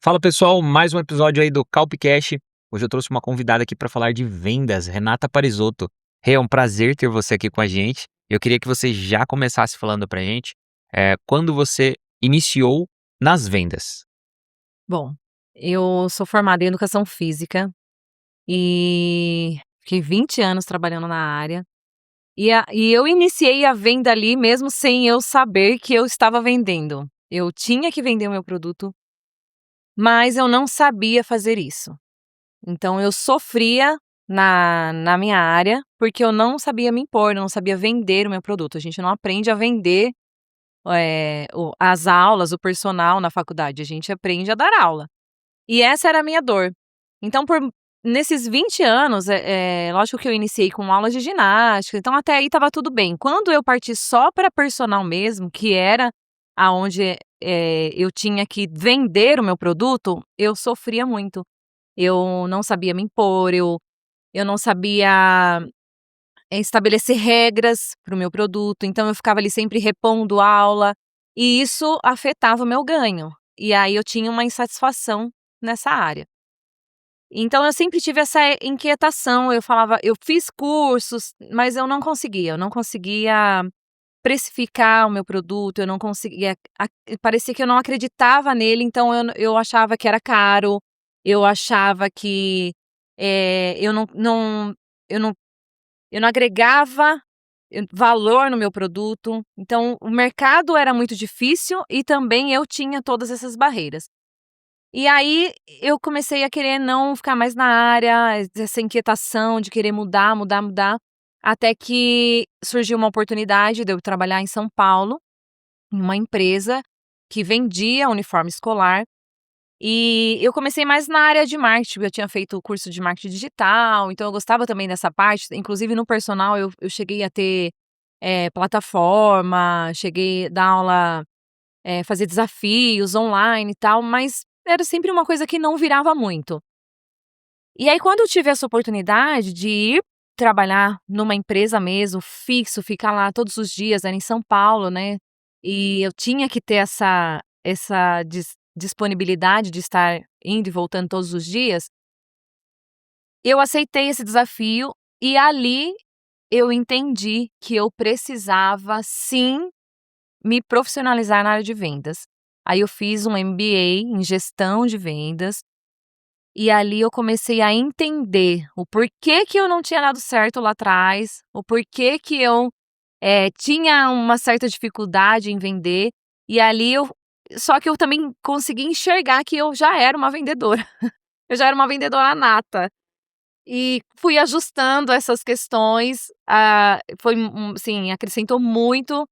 Fala pessoal, mais um episódio aí do Calpcast. Hoje eu trouxe uma convidada aqui para falar de vendas, Renata Parisotto. Rê, é um prazer ter você aqui com a gente. Eu queria que você já começasse falando pra gente, quando você iniciou nas vendas. Bom, eu sou formada em educação física e fiquei 20 anos trabalhando na área. E eu iniciei a venda ali mesmo sem eu saber que eu estava vendendo. Eu tinha que vender o meu produto, mas eu não sabia fazer isso. Então eu sofria na minha área, porque eu não sabia me impor, eu não sabia vender o meu produto. A gente não aprende a vender, as aulas, o personal na faculdade, a gente aprende a dar aula. E essa era a minha dor. Então nesses 20 anos, lógico que eu iniciei com aulas de ginástica, então até aí estava tudo bem. Quando eu parti só para personal mesmo, que era aonde, eu tinha que vender o meu produto, eu sofria muito. Eu não sabia me impor, eu não sabia, estabelecer regras para o meu produto, então eu ficava ali sempre repondo aula, e isso afetava o meu ganho. E aí eu tinha uma insatisfação nessa área. Então eu sempre tive essa inquietação, eu falava eu fiz cursos, mas eu não conseguia precificar o meu produto, eu não conseguia parecia que eu não acreditava nele, então eu achava que era caro, eu achava que, eu não eu não agregava, valor no meu produto, então o mercado era muito difícil e também eu tinha todas essas barreiras. E aí eu comecei a querer não ficar mais na área, essa inquietação de querer mudar, mudar, mudar, até que surgiu uma oportunidade de eu trabalhar em São Paulo, em uma empresa que vendia uniforme escolar, e eu comecei mais na área de marketing, eu tinha feito o curso de marketing digital, então eu gostava também dessa parte, inclusive no personal eu cheguei a ter, plataforma, cheguei a dar aula, fazer desafios online e tal, mas era sempre uma coisa que não virava muito. E aí quando eu tive essa oportunidade de ir trabalhar numa empresa mesmo, fixo, ficar lá todos os dias, era em São Paulo, né, e eu tinha que ter essa disponibilidade de estar indo e voltando todos os dias, eu aceitei esse desafio e ali eu entendi que eu precisava sim me profissionalizar na área de vendas. Aí eu fiz um MBA em gestão de vendas, e ali eu comecei a entender o porquê que eu não tinha dado certo lá atrás, o porquê que eu, tinha uma certa dificuldade em vender, e ali só que eu também consegui enxergar que eu já era uma vendedora, eu já era uma vendedora nata. E fui ajustando essas questões, foi sim, acrescentou muito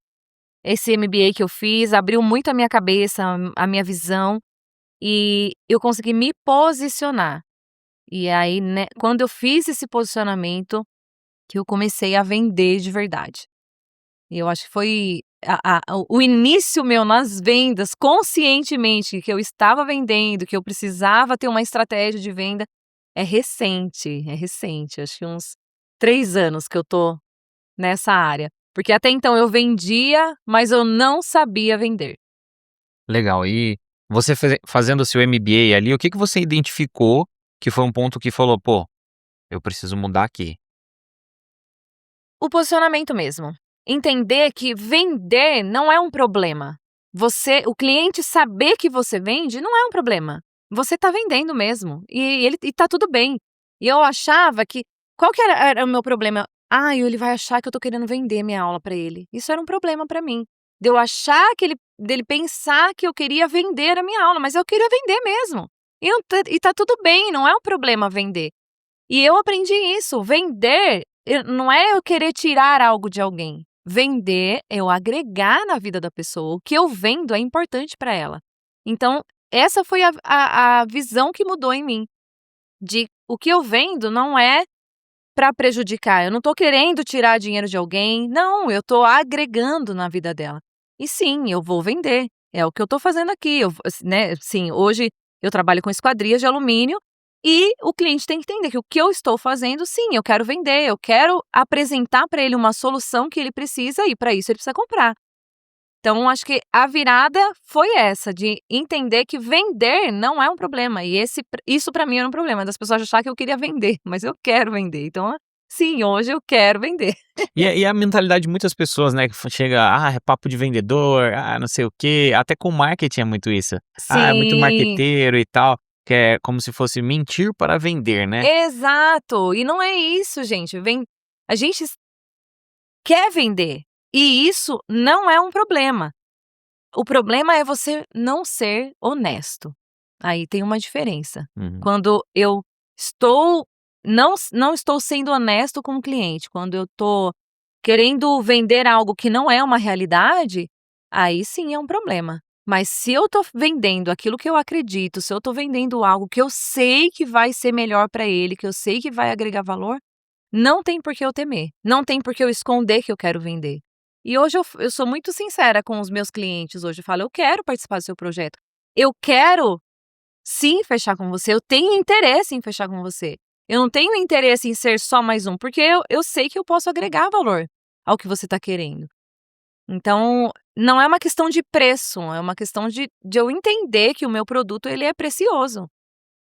esse MBA que eu fiz, abriu muito a minha cabeça, a minha visão, e eu consegui me posicionar. E aí, né, quando eu fiz esse posicionamento, que eu comecei a vender de verdade. E eu acho que foi o início meu nas vendas, conscientemente, que eu estava vendendo, que eu precisava ter uma estratégia de venda, é recente, acho que uns 3 anos que eu tô nessa área. Porque até então eu vendia, mas eu não sabia vender. Legal. E você fazendo o seu MBA ali, o que que você identificou que foi um ponto que falou: "Pô, eu preciso mudar aqui"? O posicionamento mesmo. Entender que vender não é um problema. O cliente saber que você vende não é um problema. Você está vendendo mesmo e tá tudo bem. E eu achava que qual que era o meu problema? Ele vai achar que eu tô querendo vender minha aula para ele. Isso era um problema para mim. De eu achar que dele pensar que eu queria vender a minha aula, mas eu queria vender mesmo. E tá tudo bem, não é um problema vender. E eu aprendi isso, vender não é eu querer tirar algo de alguém. Vender é eu agregar na vida da pessoa, o que eu vendo é importante para ela. Então, essa foi a visão que mudou em mim, de o que eu vendo não é para prejudicar, eu não estou querendo tirar dinheiro de alguém, não, eu estou agregando na vida dela. E sim, eu vou vender, é o que eu estou fazendo aqui, né, sim, hoje eu trabalho com esquadrias de alumínio e o cliente tem que entender que o que eu estou fazendo, sim, eu quero vender, eu quero apresentar para ele uma solução que ele precisa e para isso ele precisa comprar. Então, acho que a virada foi essa, de entender que vender não é um problema. E isso para mim era um problema, das pessoas acharem que eu queria vender, mas eu quero vender. Então, sim, hoje eu quero vender. E a mentalidade de muitas pessoas, né, que chega, é papo de vendedor, não sei o quê, até com marketing é muito isso. É muito Sim, marqueteiro e tal, que é como se fosse mentir para vender, né. exato. E não é isso, gente. A gente quer vender. E isso não é um problema. O problema é você não ser honesto. Aí tem uma diferença. Uhum. Quando eu estou não estou sendo honesto com o cliente, quando eu estou querendo vender algo que não é uma realidade, aí sim é um problema. Mas se eu estou vendendo aquilo que eu acredito, se eu estou vendendo algo que eu sei que vai ser melhor para ele, que eu sei que vai agregar valor, não tem por que eu temer, não tem por que eu esconder que eu quero vender. E hoje eu sou muito sincera com os meus clientes, hoje eu falo: "Eu quero participar do seu projeto, eu quero sim fechar com você, eu tenho interesse em fechar com você. Eu não tenho interesse em ser só mais um, porque eu sei que eu posso agregar valor ao que você está querendo". Então, não é uma questão de preço, é uma questão de eu entender que o meu produto ele é precioso.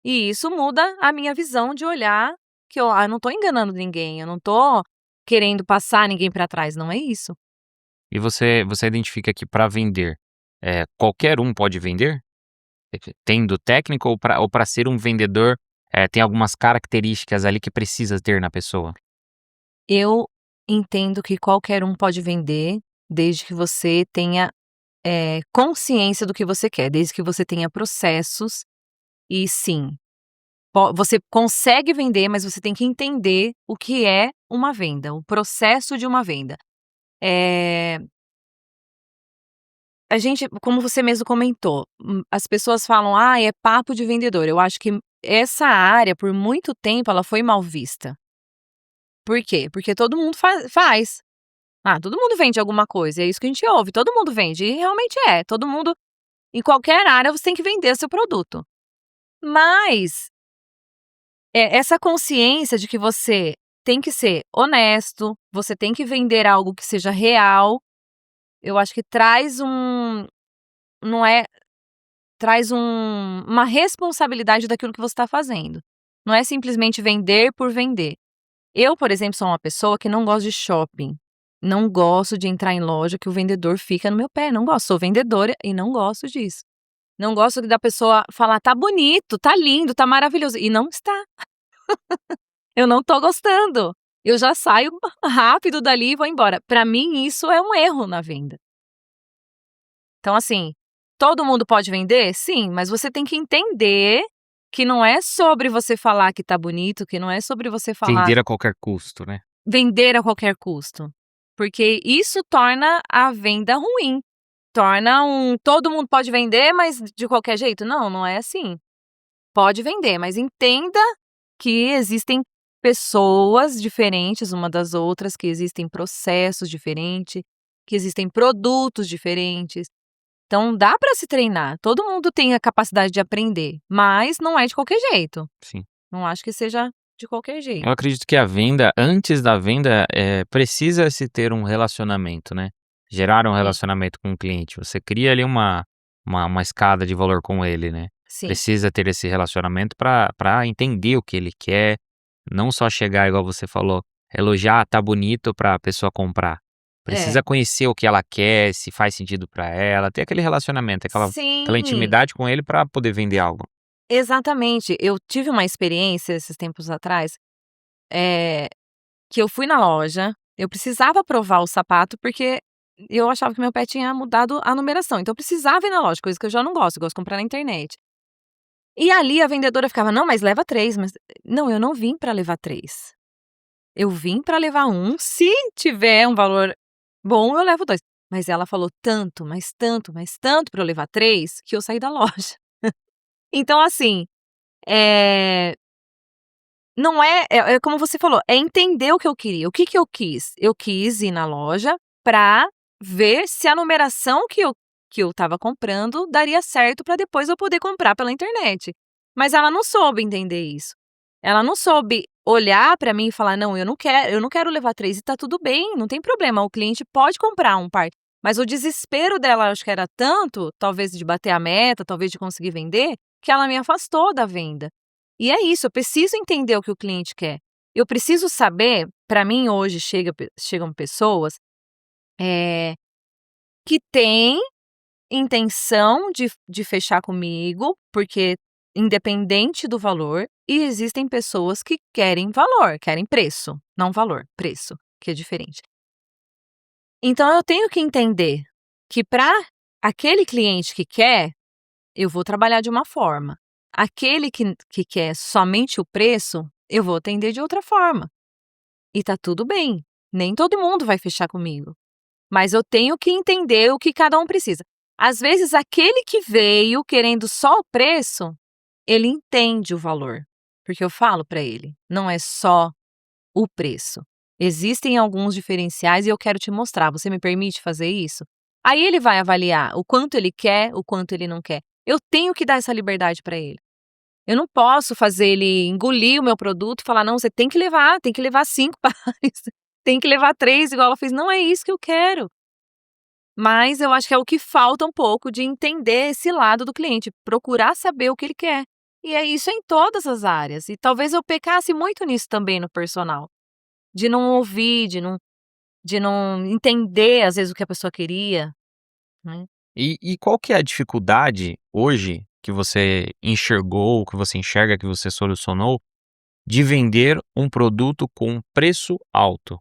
E isso muda a minha visão de olhar que eu não estou enganando ninguém, eu não estou querendo passar ninguém para trás, não é isso. E você identifica que para vender, qualquer um pode vender? Tendo técnico ou para ser um vendedor, tem algumas características ali que precisa ter na pessoa? Eu entendo que qualquer um pode vender, desde que você tenha, consciência do que você quer, desde que você tenha processos e sim, você consegue vender, mas você tem que entender o que é uma venda, o processo de uma venda. Eh A gente, como você mesmo comentou, as pessoas falam: "Ah, é papo de vendedor". Eu acho que essa área, por muito tempo, ela foi mal vista. Por quê? Porque todo mundo faz. Todo mundo vende alguma coisa, é isso que a gente ouve, todo mundo vende, e realmente é, todo mundo em qualquer área você tem que vender seu produto. Mas, essa consciência de que você tem que ser honesto, você tem que vender algo que seja real, eu acho que não é traz uma responsabilidade daquilo que você está fazendo. Não é simplesmente vender por vender. Eu, por exemplo, sou uma pessoa que não gosto de shopping. Não gosto de entrar em loja que o vendedor fica no meu pé. Não gosto. Sou vendedora e não gosto disso. Não gosto da pessoa falar: "Tá bonito, tá lindo, tá maravilhoso", e não está. Eu não tô gostando. Eu já saio rápido dali e vou embora. Para mim, isso é um erro na venda. Então, assim, todo mundo pode vender? Sim, mas você tem que entender que não é sobre você falar que tá bonito, que não é sobre você falar Vender a qualquer custo, né. vender a qualquer custo. Porque isso torna a venda ruim. Torna todo mundo pode vender, mas de qualquer jeito? Não, não é assim. Pode vender, mas entenda que existem pessoas diferentes uma das outras, que existem processos diferentes, que existem produtos diferentes. Então dá para se treinar, todo mundo tem a capacidade de aprender, mas não é de qualquer jeito. Sim. Não acho que seja de qualquer jeito. Eu acredito que a venda antes da venda, precisa se ter um relacionamento, né. Gerar um É, relacionamento com o cliente. Você cria ali uma escada de valor com ele, né. sim. Precisa ter esse relacionamento para entender o que ele quer, não só chegar, igual você falou, elogiar, "tá bonito", para a pessoa comprar. É. Precisa conhecer o que ela quer, se faz sentido para ela, ter aquele relacionamento, aquela Sim, intimidade com ele para poder vender algo. exatamente. Eu tive uma experiência esses tempos atrás, eh, que eu fui na loja, eu precisava provar o sapato, porque eu achava que meu pé tinha mudado a numeração, então eu precisava ir na loja, coisa que eu já não gosto, eu gosto de comprar na internet. E ali a vendedora ficava: "Não, mas leva 3, mas" não, eu não vim para levar 3. Eu vim para levar um, se tiver um valor bom, eu levo 2. Mas ela falou tanto, mas tanto, mas tanto para eu levar 3, que eu saí da loja. Então assim, eh, não é como você falou, é entender o que eu queria. O que que eu quis? Eu quis ir na loja pra ver se a numeração que eu estava comprando daria certo para depois eu poder comprar pela internet. Mas ela não soube entender isso. Ela não soube olhar para mim e falar: "Não, eu não quero levar 3 e tá tudo bem, não tem problema, o cliente pode comprar um par". Mas o desespero dela, acho que era tanto, talvez de bater a meta, talvez de conseguir vender, que ela me afastou da venda. E é isso, eu preciso entender o que o cliente quer. Eu preciso saber, para mim hoje chegam pessoas que têm intenção de fechar comigo, porque independente do valor, e existem pessoas que querem valor, querem preço, não valor, preço, que é diferente. Então eu tenho que entender que para aquele cliente que quer, eu vou trabalhar de uma forma. Aquele que quer somente o preço, eu vou atender de outra forma. E tá tudo bem, nem todo mundo vai fechar comigo. Mas eu tenho que entender o que cada um precisa. Às vezes, aquele que veio querendo só o preço, ele entende o valor. Porque eu falo para ele, não é só o preço. Existem alguns diferenciais e eu quero te mostrar. Você me permite fazer isso? Aí ele vai avaliar o quanto ele quer, o quanto ele não quer. Eu tenho que dar essa liberdade para ele. Eu não posso fazer ele engolir o meu produto e falar, não, você tem que levar 5 pares, tem que levar 3, igual ela fez. Não é isso que eu quero. Mas eu acho que é o que falta um pouco de entender esse lado do cliente, procurar saber o que ele quer. E é isso em todas as áreas. E talvez eu pecasse muito nisso também no personal. De não ouvir, de não entender, às vezes, o que a pessoa queria, né. E qual que é a dificuldade hoje que você enxergou, que você enxerga, que você solucionou, de vender um produto com preço alto?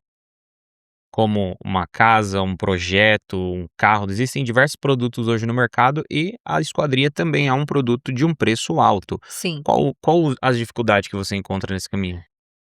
Como uma casa, um projeto, um carro, existem diversos produtos hoje no mercado e a esquadria também é um produto de um preço alto. Sim, Qual as dificuldades que você encontra nesse caminho?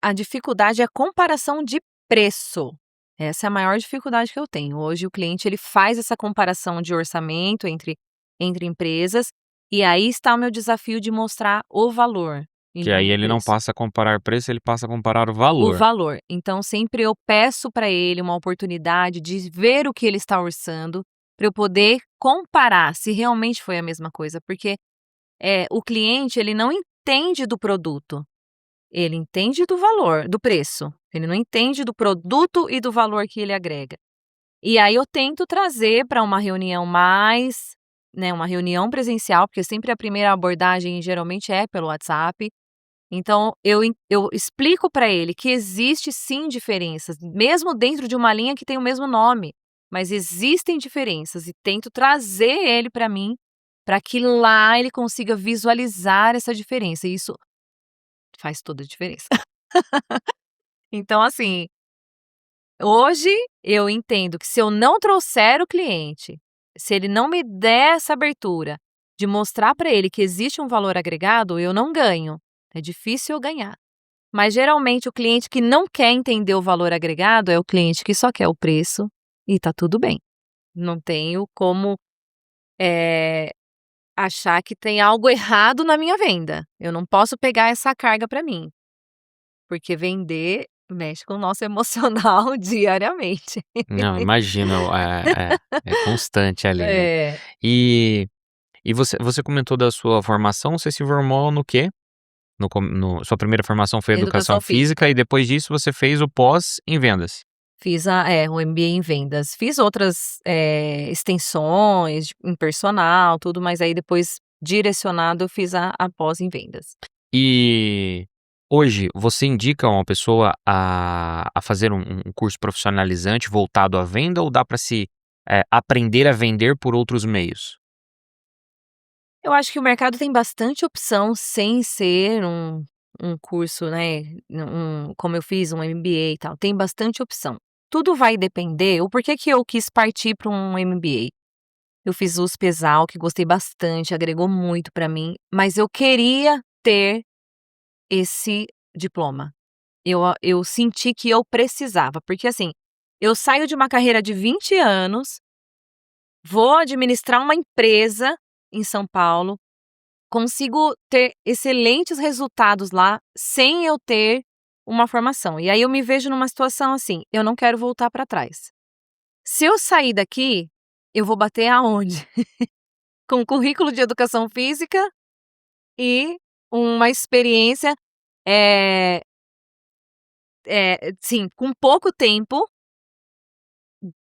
a dificuldade é a comparação de preço. Essa é a maior dificuldade que eu tenho. Hoje o cliente ele faz essa comparação de orçamento entre empresas, e aí está o meu desafio de mostrar o valor e Que não aí o ele não preço. passa a comparar preço, ele passa a comparar o O valor. valor. Então sempre eu peço para ele uma oportunidade de ver o que ele está orçando, para eu poder comparar se realmente foi a mesma coisa, porque, o cliente ele não entende do produto, ele entende do valor, do preço, ele não entende do produto e do valor que ele agrega. E aí eu tento trazer para uma reunião mais, né, uma reunião presencial, porque sempre a primeira abordagem geralmente é pelo WhatsApp. Então eu explico para ele que existe sim diferenças, mesmo dentro de uma linha que tem o mesmo nome, mas existem diferenças e tento trazer ele para mim, para que lá ele consiga visualizar essa diferença e isso faz toda a diferença. Então assim, hoje eu entendo que se eu não trouxer o cliente, se ele não me der essa abertura de mostrar para ele que existe um valor agregado, eu não ganho. É difícil eu ganhar. Mas geralmente o cliente que não quer entender o valor agregado é o cliente que só quer o preço e tá tudo bem. Não tenho como, eh, achar que tem algo errado na minha venda. Eu não posso pegar essa carga para mim, porque vender mexe com o nosso emocional diariamente. Não, imagino, é constante ali, né. É, E você comentou da sua formação, você se formou no quê? No sua primeira formação foi educação educação física física. e depois disso você fez o pós em vendas? Fiz o MBA em vendas. Fiz outras, extensões em personal, tudo, mas aí depois direcionado eu fiz a pós em vendas. E hoje você indica uma pessoa a fazer um curso profissionalizante voltado à venda ou dá para se, aprender a vender por outros meios? Eu acho que o mercado tem bastante opção sem ser um curso, né, como eu fiz um MBA e tal, tem bastante opção. Tudo vai depender o porquê que eu quis partir para um MBA. Eu fiz USP-Exal, que gostei bastante, agregou muito para mim, mas eu queria ter esse diploma. Eu senti que eu precisava, porque assim, eu saio de uma carreira de 20 anos, vou administrar uma empresa em São Paulo, consigo ter excelentes resultados lá sem eu ter uma formação. E aí eu me vejo numa situação assim, eu não quero voltar para trás. Se eu sair daqui, eu vou bater aonde? Com currículo de educação física e uma experiência, sim, com pouco tempo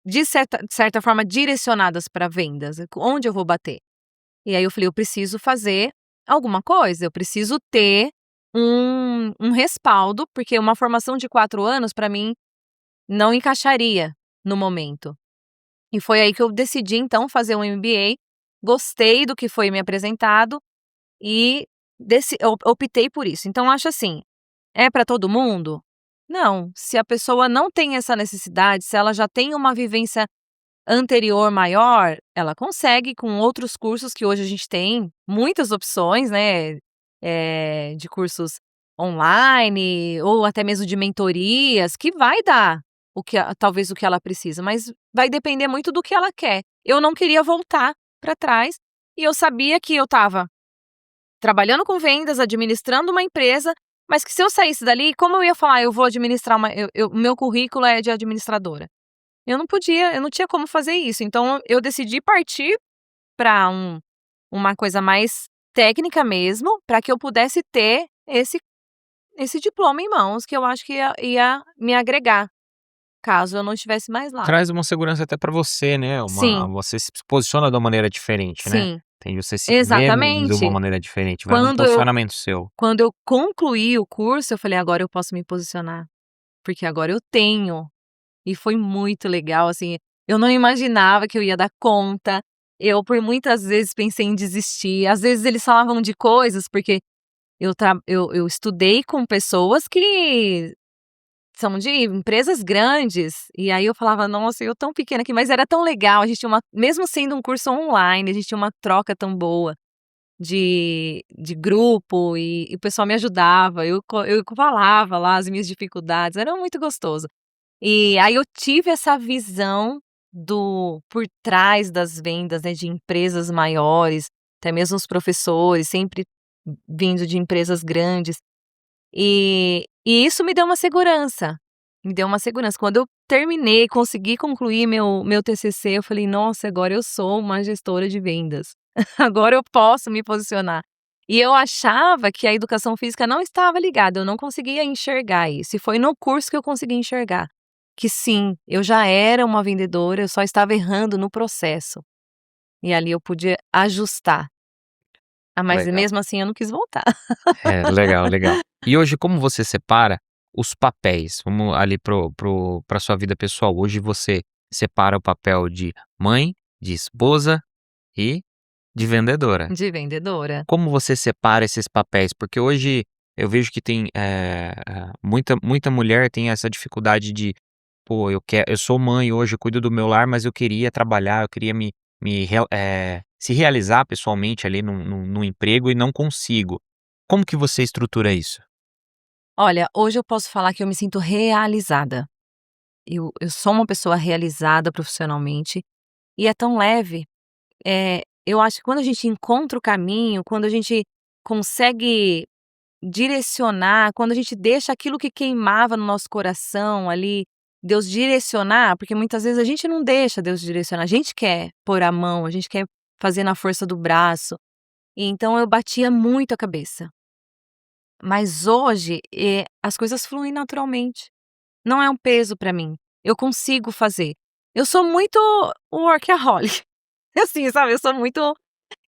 de certa forma, direcionadas para vendas, onde eu vou bater? E aí eu falei: "Eu preciso fazer alguma coisa, eu preciso ter um respaldo", porque uma formação de 4 anos para mim não encaixaria no momento. E foi aí que eu decidi então fazer um MBA, gostei do que foi me apresentado e optei por isso. Então acho assim, é para todo mundo? Não, se a pessoa não tem essa necessidade, se ela já tem uma vivência anterior maior, ela consegue com outros cursos que hoje a gente tem muitas opções, né, de cursos online ou até mesmo de mentorias, que vai dar talvez o que ela precisa, mas vai depender muito do que ela quer. Eu não queria voltar para trás e eu sabia que eu estava trabalhando com vendas, administrando uma empresa, mas que se eu saísse dali, como eu ia falar: "Eu vou administrar o meu currículo é de administradora". Eu não podia, eu não tinha como fazer isso, então eu decidi partir para uma coisa mais técnica mesmo, para que eu pudesse ter esse diploma em mãos, que eu acho que ia me agregar, caso eu não estivesse mais lá. Traz uma segurança até pra você, né, Sim, você se posiciona de uma maneira diferente, né. sim, Entende, você se vê de uma exatamente. maneira diferente, vai um Quando eu posicionamento seu. quando eu concluí o curso, eu falei: "Agora eu posso me posicionar, porque agora eu tenho". E foi muito legal, assim, eu não imaginava que eu ia dar conta, eu por muitas vezes pensei em desistir, às vezes eles falavam de coisas, porque eu estudei com pessoas que são de empresas grandes, e aí eu falava: "Nossa, eu tão pequena aqui", mas era tão legal, a gente tinha uma mesmo sendo um curso online, a gente tinha uma troca tão boa de grupo e o pessoal me ajudava, eu falava lá as minhas dificuldades, era muito gostoso. E aí eu tive essa visão do por trás das vendas, né, de empresas maiores, até mesmo os professores, sempre vindo de empresas grandes. E isso me deu uma segurança, me deu uma segurança. Quando eu terminei, consegui concluir meu TCC, eu falei: "Nossa, agora eu sou uma gestora de vendas. Agora eu posso me posicionar". E eu achava que a educação física não estava ligada, eu não conseguia enxergar isso, e foi no curso que eu consegui enxergar, que sim, eu já era uma vendedora, eu só estava errando no processo. E ali eu pude ajustar. Ah, mas Legal. mesmo assim eu não quis voltar. É, legal, legal. E hoje como você separa os papéis? Vamos ali pra sua vida pessoal. Hoje você separa o papel de mãe, de esposa e de vendedora. De vendedora. Como você separa esses papéis? Porque hoje eu vejo que tem, muita mulher tem essa dificuldade de: "Pô, eu sou mãe hoje, eu cuido do meu lar, mas eu queria trabalhar, eu queria se realizar pessoalmente ali num emprego e não consigo". Como que você estrutura isso? Olha, hoje eu posso falar que eu me sinto realizada. Eu sou uma pessoa realizada profissionalmente e é tão leve. Eu acho que quando a gente encontra o caminho, quando a gente consegue direcionar, quando a gente deixa aquilo que queimava no nosso coração ali, Deus direcionar, porque muitas vezes a gente não deixa Deus direcionar, a gente quer pôr a mão, a gente quer fazer na força do braço. E então eu batia muito a cabeça. Mas hoje, as coisas fluem naturalmente. Não é um peso pra mim. Eu consigo fazer. Eu sou muito workaholic, assim, sabe, eu sou muito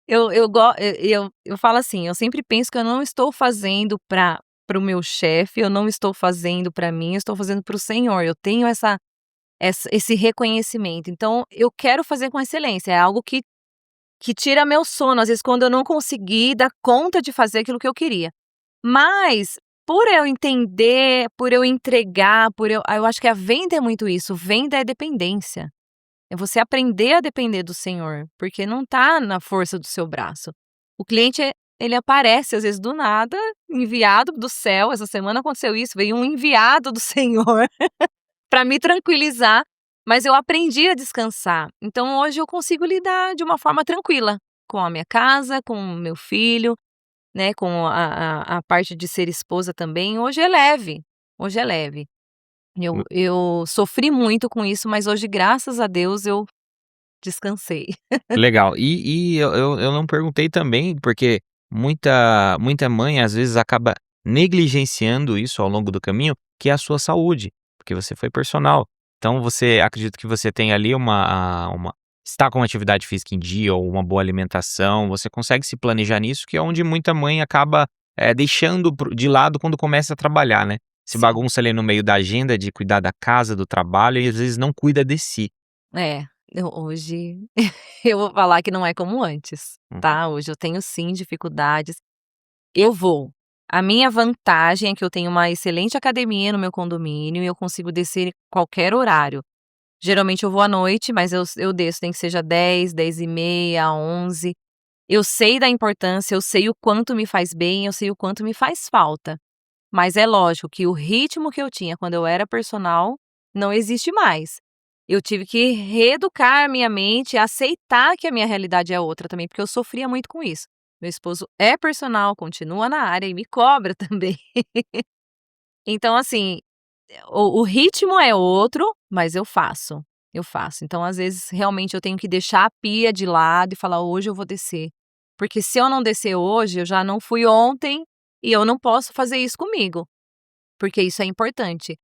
eu falo assim, eu sempre penso que eu não estou fazendo para o meu chefe, eu não estou fazendo pra mim, eu estou fazendo para o Senhor, eu tenho esse reconhecimento, então eu quero fazer com excelência, é algo que tira meu sono, às vezes, quando eu não consegui dar conta de fazer aquilo que eu queria. Mas, por eu entender, por eu entregar, eu acho que a venda é muito isso, venda é dependência. É você aprender a depender do Senhor, porque não tá na força do seu braço. O cliente, ele aparece às vezes do nada, enviado do céu, essa semana aconteceu isso, veio um enviado do Senhor para me tranquilizar, mas eu aprendi a descansar. Então hoje eu consigo lidar de uma forma tranquila com a minha casa, com o meu filho, né, com a parte de ser esposa também, hoje é leve, hoje é leve. Eu sofri muito com isso, mas hoje, graças a Deus, eu descansei. Legal. E eu não perguntei também, porque muita mãe, às vezes, acaba negligenciando isso ao longo do caminho, que é a sua saúde, porque você foi personal. Então você acredito que você tem ali uma está com uma atividade física em dia ou uma boa alimentação, você consegue se planejar nisso, que é onde muita mãe acaba, deixando de lado quando começa a trabalhar, né. Se Sim. bagunça ali no meio da agenda de cuidar da casa, do trabalho e às vezes não cuida de si. É, eu hoje eu vou falar que não é como antes, Uhum. tá. Hoje eu tenho sim dificuldades. Eu vou. A minha vantagem é que eu tenho uma excelente academia no meu condomínio e eu consigo descer qualquer horário. Geralmente eu vou à noite, mas eu desço, nem que seja 10, 10h30, 11. Eu sei da importância, eu sei o quanto me faz bem, eu sei o quanto me faz falta. Mas é lógico que o ritmo que eu tinha quando eu era personal não existe mais. Eu tive que reeducar a minha mente, aceitar que a minha realidade é outra também, porque eu sofria muito com isso. Meu esposo é personal, continua na área e me cobra também. Então, assim, o ritmo é outro, mas eu faço, eu faço. Então, às vezes, realmente eu tenho que deixar a pia de lado e falar: "Hoje eu vou descer", porque se eu não descer hoje, eu já não fui ontem e eu não posso fazer isso comigo, porque isso é importante.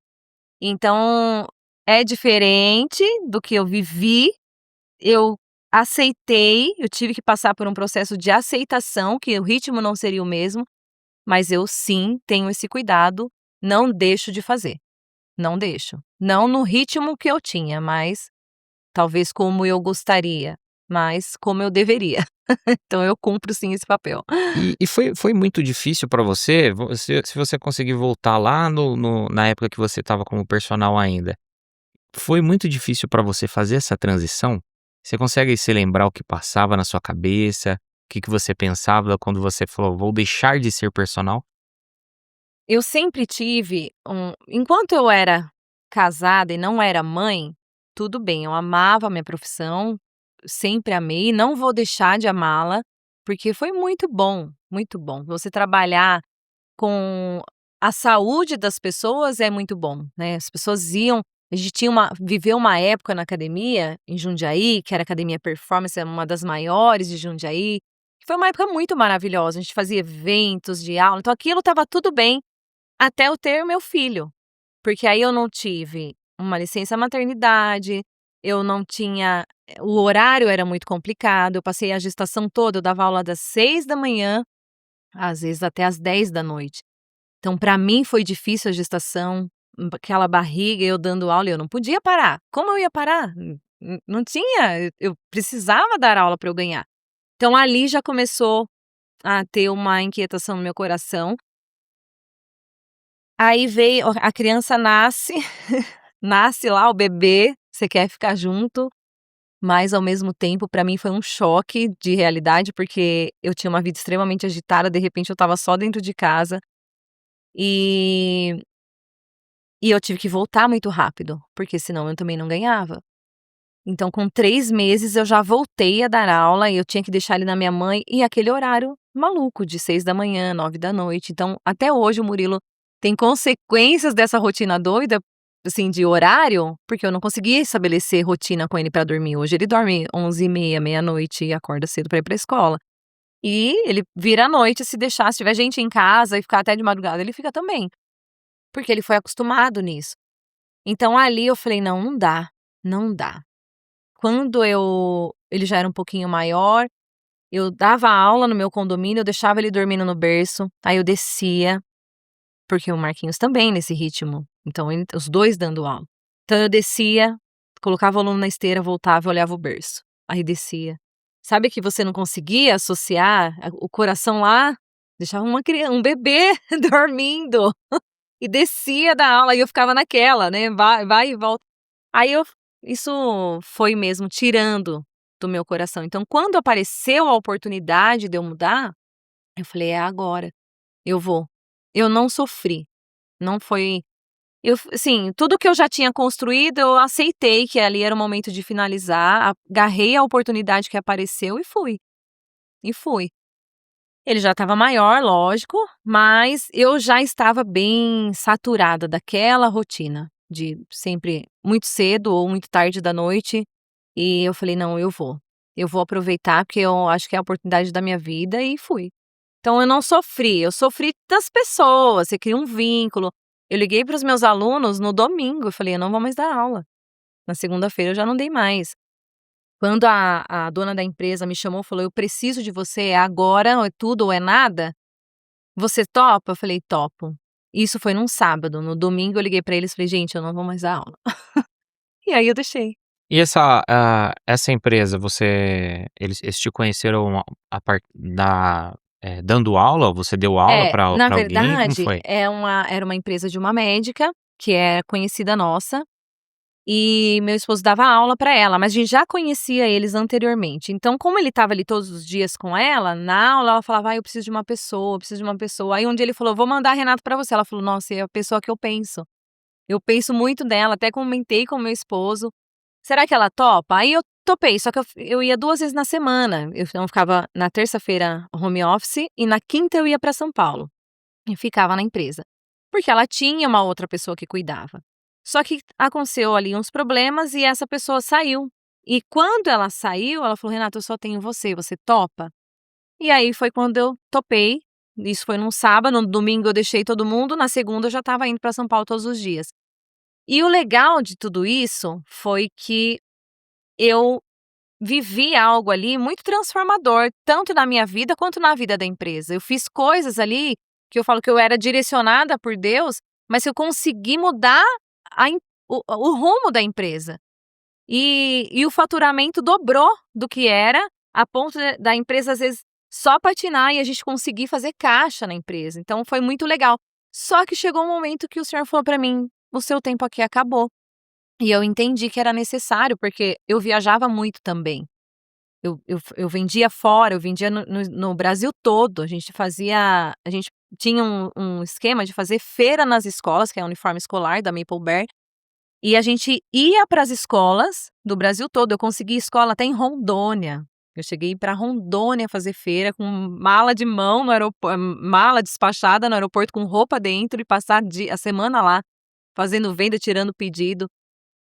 Então, é diferente do que eu vivi, eu aceitei, eu tive que passar por um processo de aceitação que o ritmo não seria o mesmo, mas eu sim tenho esse cuidado, não deixo de fazer. Não deixo. Não no ritmo que eu tinha, mas talvez como eu gostaria, mas como eu deveria. Então eu cumpro sim esse papel. E foi muito difícil pra você? Se você conseguir voltar lá na época que você estava como personal ainda, foi muito difícil pra você fazer essa transição? Você consegue se lembrar o que passava na sua cabeça? O que você pensava quando você falou: "Vou deixar de ser personal"? Eu sempre tive enquanto eu era casada e não era mãe, tudo bem, eu amava a minha profissão, sempre amei, não vou deixar de amá-la, porque foi muito bom, muito bom. Você trabalhar com a saúde das pessoas é muito bom, né, as pessoas iam a gente tinha viveu uma época na academia, em Jundiaí, que era a Academia Performance, é uma das maiores de Jundiaí, que foi uma época muito maravilhosa, a gente fazia eventos de aula, então aquilo estava tudo bem, até eu ter o meu filho, porque aí eu não tive uma licença maternidade, eu não tinha o horário era muito complicado, eu passei a gestação toda, eu dava aula das 6 da manhã, às vezes até às 10 da noite. Então para mim foi difícil a gestação, aquela barriga, eu dando aula e eu não podia parar. Como eu ia parar? Não tinha, eu precisava dar aula para eu ganhar. Então ali já começou a ter uma inquietação no meu coração. Aí veio a criança nasce, nasce lá o bebê, você quer ficar junto, mas ao mesmo tempo para mim foi um choque de realidade, porque eu tinha uma vida extremamente agitada, de repente eu estava só dentro de casa, e e eu tive que voltar muito rápido, porque senão eu também não ganhava. Então com 3 meses eu já voltei a dar aula e eu tinha que deixar ele na minha mãe, e aquele horário maluco de 6 da manhã, 9 da noite, então até hoje o Murilo tem consequências dessa rotina doida, assim, de horário, porque eu não consegui estabelecer rotina com ele pra dormir. Hoje ele dorme 11h30, meia-noite e acorda cedo pra ir pra escola. E ele vira à noite se deixar, se tiver gente em casa e ficar até de madrugada, ele fica também, porque ele foi acostumado nisso. Então ali eu falei: "Não, não dá, não dá". Quando ele já era um pouquinho maior, eu dava aula no meu condomínio, eu deixava ele dormindo no berço, aí eu descia, porque o Marquinhos também nesse ritmo, então os 2 dando aula. Então eu descia, colocava o aluno na esteira, voltava e olhava o berço, aí descia. Sabe que você não conseguia associar o coração lá, deixava um bebê dormindo e descia da aula e eu ficava naquela, né, vai e volta. Aí isso foi mesmo tirando do meu coração. Então quando apareceu a oportunidade de eu mudar, eu falei: "É agora, eu vou". Eu não sofri, não foi assim, tudo que eu já tinha construído, eu aceitei que ali era o momento de finalizar, agarrei a oportunidade que apareceu e fui, e fui. Ele já estava maior, lógico, mas eu já estava bem saturada daquela rotina, de sempre muito cedo ou muito tarde da noite, e eu falei: "Não, eu vou aproveitar, porque eu acho que é a oportunidade da minha vida", e fui. Então eu não sofri, eu sofri das pessoas, você cria um vínculo. Eu liguei para os meus alunos no domingo, eu falei: "Eu não vou mais dar aula". Na segunda-feira eu já não dei mais. Quando a dona da empresa me chamou, falou: "Eu preciso de você, é agora, ou é tudo ou é nada. Você topa?" Eu falei: "Topo". Isso foi num sábado, no domingo eu liguei pra eles e falei: "Gente, eu não vou mais dar aula". E aí eu deixei. E essa empresa eles te conheceram a par da dando aula? Você deu aula pra Na pra alguém? Como verdade, foi? era uma empresa de uma médica, que é conhecida nossa, e meu esposo dava aula para ela, mas a gente já conhecia eles anteriormente. Então, como ele estava ali todos os dias com ela, na aula ela falava: "Ai, eu preciso de uma pessoa, eu preciso de uma pessoa". Aí um dia ele falou: "Vou mandar a Renata para você". Ela falou: "Nossa, é a pessoa que eu penso". Eu penso muito dela, até comentei com meu esposo: "Será que ela topa?". Aí eu topei, só que eu ia 2 vezes na semana. Eu ficava na terça-feira home office e na quinta eu ia para São Paulo. E ficava na empresa. Porque ela tinha uma outra pessoa que cuidava. Só que aconteceu ali uns problemas e essa pessoa saiu. E quando ela saiu, ela falou: "Renata, eu só tenho você, você topa?". E aí foi quando eu topei. Isso foi num sábado, no domingo eu deixei todo mundo, na segunda eu já estava indo para São Paulo todos os dias. E o legal de tudo isso foi que eu vivi algo ali muito transformador, tanto na minha vida quanto na vida da empresa. Eu fiz coisas ali que eu falo que eu era direcionada por Deus, mas eu consegui mudar a em o rumo da empresa. E o faturamento dobrou do que era, a ponto da empresa, às vezes, só patinar e a gente conseguir fazer caixa na empresa. Então foi muito legal. Só que chegou um momento que o senhor falou para mim: "O seu tempo aqui acabou". E eu entendi que era necessário, porque eu viajava muito também. Eu vendia fora, eu vendia no Brasil todo, a gente tinha um esquema de fazer feira nas escolas, que é o uniforme escolar da Maple Bear, e a gente ia para as escolas do Brasil todo, eu consegui escola até em Rondônia. Eu cheguei para Rondônia fazer feira com mala de mão no mala despachada no aeroporto com roupa dentro e passar a semana lá, fazendo venda, tirando pedido.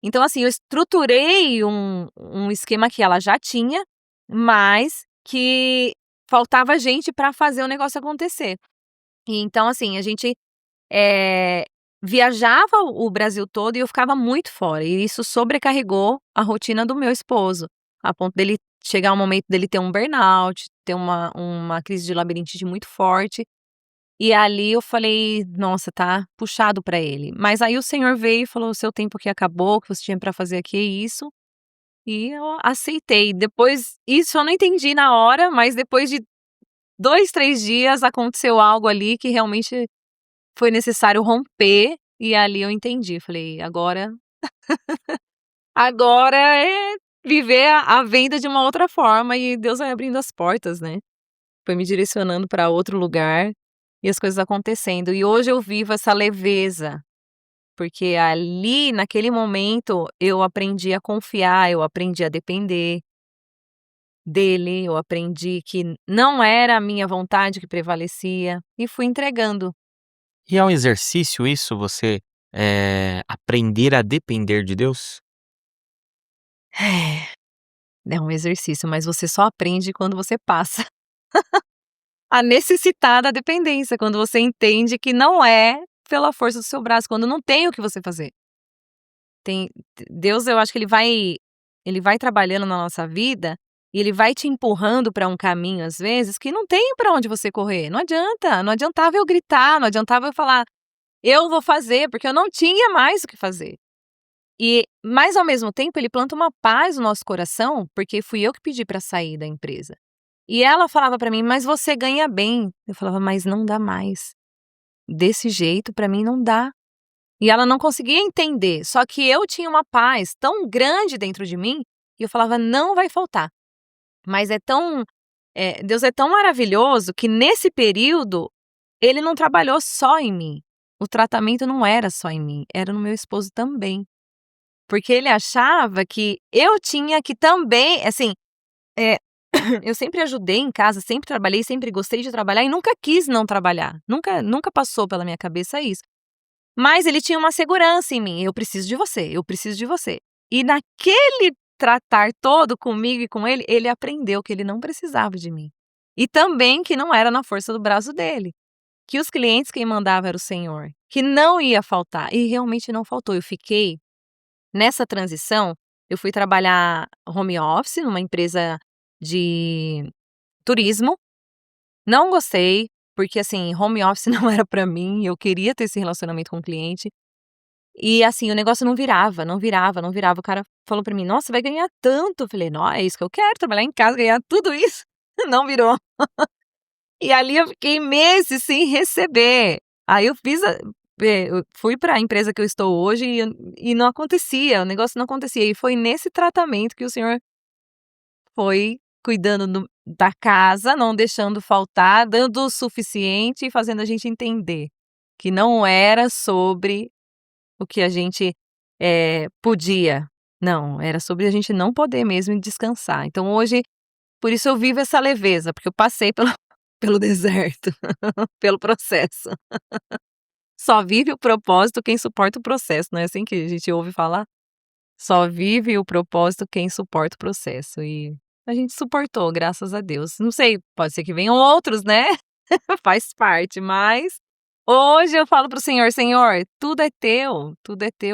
Então, assim, eu estruturei um esquema que ela já tinha, mas que faltava gente para fazer o negócio acontecer. E então, assim, a gente, eh, viajava o Brasil todo e eu ficava muito fora, e isso sobrecarregou a rotina do meu esposo, a ponto dele chegar um momento dele ter um burnout, ter uma crise de labirintite muito forte. E ali eu falei: "Nossa, tá puxado pra ele". Mas aí o Senhor veio e falou: "O seu tempo aqui acabou, o que você tinha pra fazer aqui é isso", e eu aceitei. Depois isso eu não entendi na hora, mas depois de 2, 3 dias aconteceu algo ali que realmente foi necessário romper, e ali eu entendi. Falei: "Agora é viver a venda de uma outra forma", e Deus vai abrindo as portas, né. Foi me direcionando para outro lugar e as coisas acontecendo. E hoje eu vivo essa leveza, porque ali, naquele momento, eu aprendi a confiar, eu aprendi a depender dele, eu aprendi que não era a minha vontade que prevalecia e fui entregando. E é um exercício isso, você aprender a depender de Deus? É um exercício, mas você só aprende quando você passa a necessitar da dependência, quando você entende que não é pela força do seu braço, quando não tem o que você fazer. Tem Deus, eu acho que ele vai trabalhando na nossa vida e ele vai te empurrando para um caminho, às vezes, que não tem para onde você correr. Não adianta, não adiantava eu gritar, não adiantava eu falar: "Eu vou fazer", porque eu não tinha mais o que fazer. Mas ao mesmo tempo ele planta uma paz no nosso coração, porque fui eu que pedi para sair da empresa. E ela falava para mim: "Mas você ganha bem". Eu falava: "Mas não dá mais. Desse jeito para mim não dá". E ela não conseguia entender, só que eu tinha uma paz tão grande dentro de mim, e eu falava: "Não vai faltar". Mas Deus é tão maravilhoso que nesse período, ele não trabalhou só em mim. O tratamento não era só em mim, era no meu esposo também. Porque ele achava que eu tinha que também, assim, eh, eu sempre ajudei em casa, sempre trabalhei, sempre gostei de trabalhar e nunca quis não trabalhar. Nunca passou pela minha cabeça isso. Mas ele tinha uma segurança em mim: "Eu preciso de você, eu preciso de você". E naquele tratar todo comigo e com ele, ele aprendeu que ele não precisava de mim. E também que não era na força do braço dele, que os clientes quem mandava era o Senhor, que não ia faltar, e realmente não faltou. Eu fiquei Nessa transição, eu fui trabalhar home office numa empresa de turismo. Não gostei, porque, assim, home office não era pra mim, eu queria ter esse relacionamento com o cliente. E, assim, o negócio não virava, não virava, não virava. O cara falou pra mim: "Nossa, você vai ganhar tanto". Eu falei: "Nó, é isso que eu quero, trabalhar em casa, ganhar tudo isso". Não virou. E ali eu fiquei meses sem receber. Aí eu fiz eu fui pra empresa que eu estou hoje e não acontecia, o negócio não acontecia. E foi nesse tratamento que o senhor foi cuidando da casa, não deixando faltar, dando o suficiente e fazendo a gente entender que não era sobre o que a gente, podia. Não, era sobre a gente não poder mesmo descansar. Então hoje, por isso eu vivo essa leveza, porque eu passei pelo pelo deserto, pelo processo. Só vive o propósito quem suporta o processo, não é assim que a gente ouve falar? Só vive o propósito quem suporta o processo e a gente suportou, graças a Deus. Não sei, pode ser que venham outros, né, faz parte, mas hoje eu falo para o Senhor: "Senhor, tudo é teu,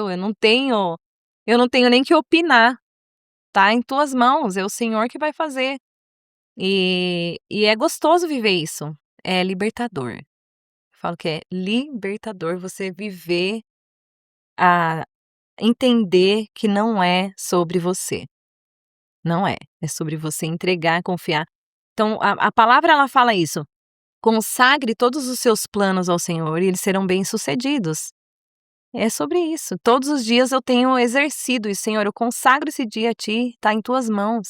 eu não tenho nem que opinar, tá em tuas mãos, é o Senhor que vai fazer". E é gostoso viver isso, é libertador. Eu falo que é libertador você viver a entender que não é sobre você, não é, é sobre você entregar, confiar. Então a palavra ela fala isso: "Consagre todos os seus planos ao Senhor e eles serão bem-sucedidos". É sobre isso. Todos os dias eu tenho exercido isso: "Senhor, eu consagro esse dia a ti, tá em tuas mãos.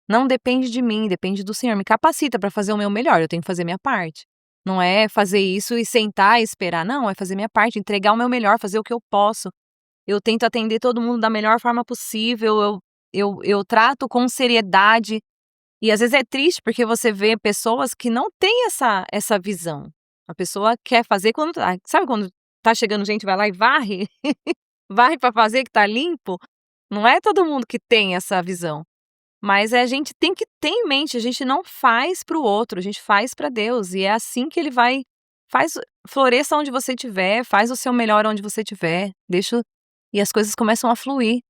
Não depende de mim, depende do Senhor. Me capacita para fazer o meu melhor, eu tenho que fazer minha parte". Não é fazer isso e sentar e esperar, não, é fazer minha parte, entregar o meu melhor, fazer o que eu posso. Eu tento atender todo mundo da melhor forma possível, eu trato com seriedade. E às vezes é triste, porque você vê pessoas que não têm essa visão. A pessoa quer fazer quando sabe quando tá chegando gente, vai lá e varre? Varre para fazer que tá limpo? Não é todo mundo que tem essa visão. Mas a gente tem que ter em mente, a gente não faz para o outro, a gente faz para Deus, e é assim que ele vai faz floresça onde você estiver, faz o seu melhor onde você estiver, deixa e as coisas começam a fluir.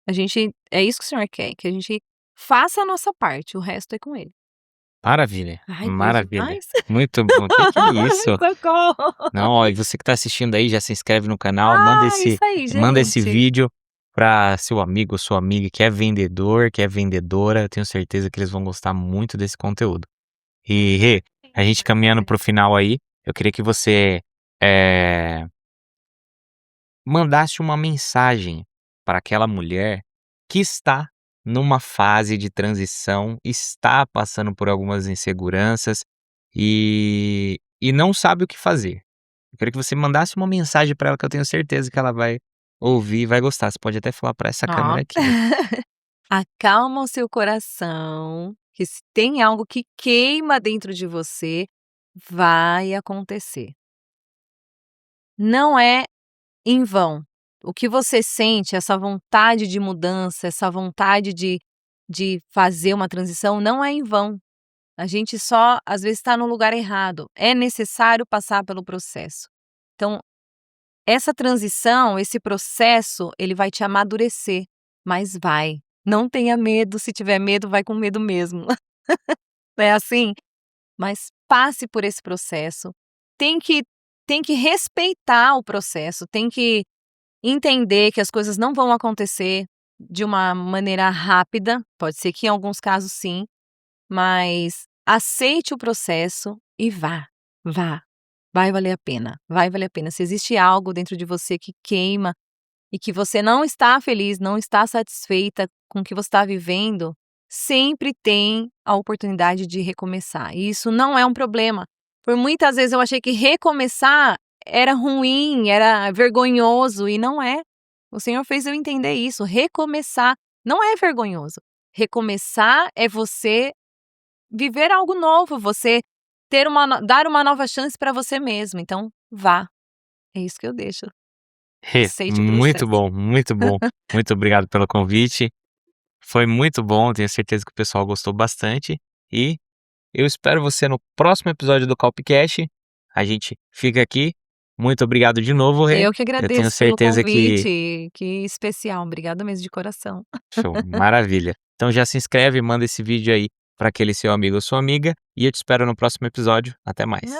A gente é isso que o Senhor quer, que a gente faça a nossa parte, o resto é com ele. Maravilha, Ai, doeu maravilha. demais? Muito bom. Que isso? Socorro. Não, ó, e você que tá assistindo aí, já se inscreve no canal, Ah, isso aí, manda esse gente. vídeo para seu amigo ou sua amiga que é vendedor, que é vendedora, eu tenho certeza que eles vão gostar muito desse conteúdo. E, Rê, a gente caminhando para o final aí, eu queria que você, eh, mandasse uma mensagem para aquela mulher que está numa fase de transição, está passando por algumas inseguranças e não sabe o que fazer. Eu queria que você mandasse uma mensagem para ela que eu tenho certeza que ela vai ouvir e vai gostar. Você pode até falar para essa Ó. câmera aqui, ó. Acalma o seu coração, que se tem algo que queima dentro de você, vai acontecer. Não é em vão. O que você sente, essa vontade de mudança, essa vontade de fazer uma transição, não é em vão. A gente só, às vezes, está no lugar errado. É necessário passar pelo processo. Então, essa transição, esse processo, ele vai te amadurecer, mas vai. Não tenha medo, se tiver medo, vai com medo mesmo. Não é assim? Mas passe por esse processo. Tem que tem que respeitar o processo, tem que entender que as coisas não vão acontecer de uma maneira rápida, pode ser que em alguns casos sim, mas aceite o processo e vá, vá. Vai valer a pena, vai valer a pena. Se existe algo dentro de você que queima e que você não está feliz, não está satisfeita com o que você está vivendo, sempre tem a oportunidade de recomeçar. E isso não é um problema. Por muitas vezes eu achei que recomeçar era ruim, era vergonhoso, e não é. O Senhor fez eu entender isso. Recomeçar não é vergonhoso. Recomeçar é você viver algo novo, você dar uma nova chance para você mesmo. Então, vá. É isso que eu deixo. Rê, Aceite o muito processo. bom, muito bom. Muito obrigado pelo convite. Foi muito bom, tenho certeza que o pessoal gostou bastante e eu espero você no próximo episódio do Calpcast. A gente fica aqui. Muito obrigado de novo, Rê. Eu que Eu tenho agradeço pelo certeza que convite, que especial. Obrigada mesmo de coração. show, maravilha. Então já se inscreve, manda esse vídeo aí para aquele seu amigo ou sua amiga, e eu te espero no próximo episódio. Até mais.